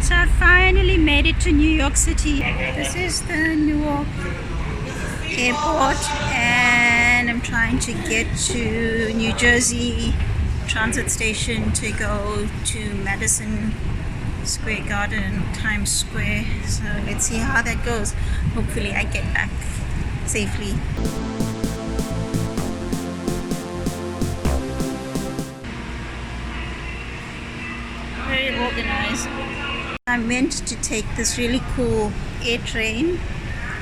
So I finally made it to New York City. This is the Newark airport and I'm trying to get to New Jersey transit station to go to Madison Square Garden, Times Square. So let's see how that goes. Hopefully I get back safely. Very organized. I meant to take this really cool air train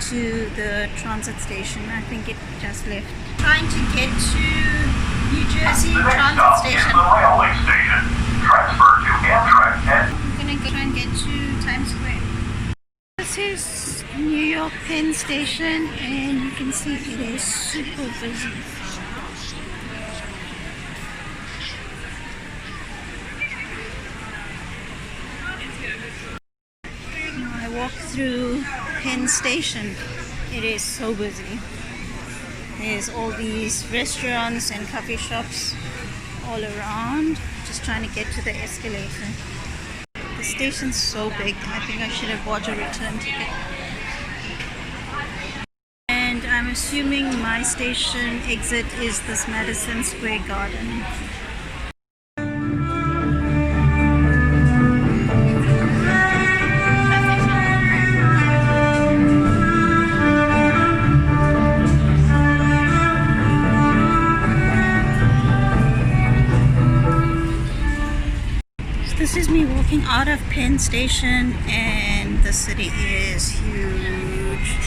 to the transit station. I think it just left. Trying to get to New Jersey transit station. The railway station. Transfer to Amtrak and I'm gonna go try and get to Times Square. This is New York Penn Station and you can see it is super busy. I walk through Penn Station. It is so busy. There's all these restaurants and coffee shops all around. Just trying to get to the escalator. The station's so big. I think I should have bought a return ticket. And I'm assuming my station exit is this Madison Square Garden. This is me walking out of Penn Station and the city is huge.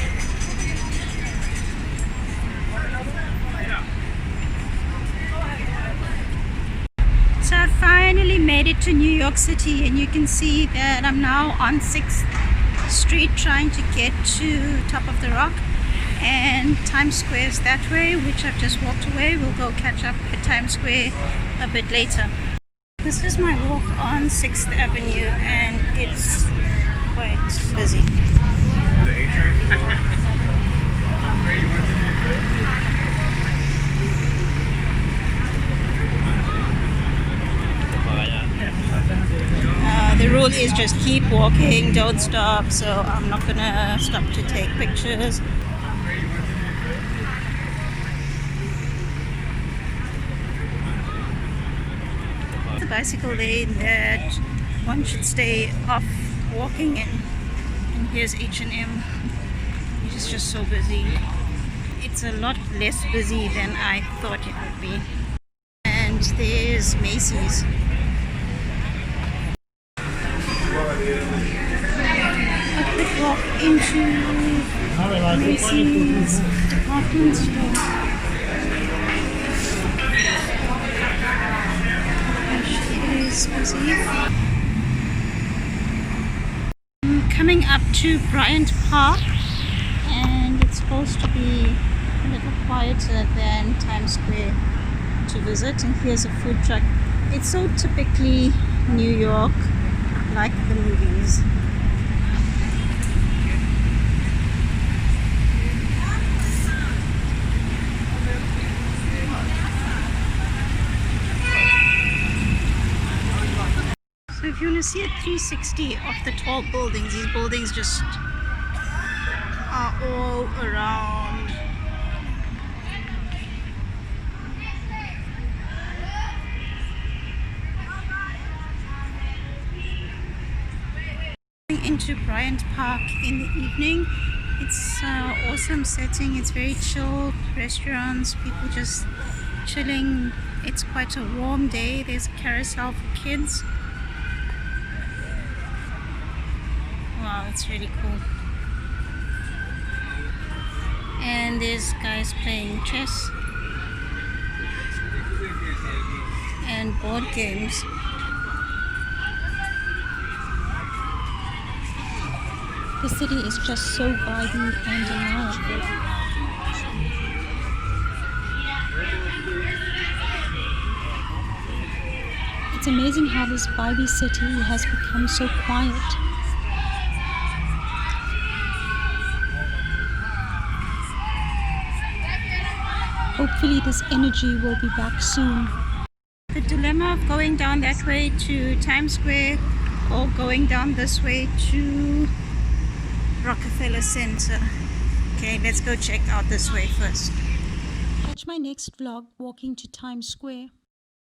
So I finally made it to New York City and you can see that I'm now on 6th Street trying to get to Top of the Rock, and Times Square is that way, which I've just walked away. We'll go catch up at Times Square a bit later. This is my walk on 6th Avenue and it's quite busy. The rule is just keep walking, don't stop, so I'm not gonna stop to take pictures. The bicycle lane that one should stay off walking in. And here's H&M, which is just so busy. It's a lot less busy than I thought it would be. And there's Macy's. A quick walk into Macy's department store. I'm coming up to Bryant Park and it's supposed to be a little quieter than Times Square to visit, and here's a food truck. It's so typically New York, like the movies. So if you want to see a 360 of the tall buildings, these buildings just are all around. Into Bryant Park in the evening. It's an awesome setting. It's very chill. Restaurants, people just chilling. It's quite a warm day. There's a carousel for kids. Wow, it's really cool. And there's guys playing chess and board games. The city is just so vibrant and alive. It's amazing how this vibey city has become so quiet. Hopefully this energy will be back soon. The dilemma of going down that way to Times Square or going down this way to Rockefeller Center. Okay, let's go check out this way first. Catch my next vlog walking to Times Square.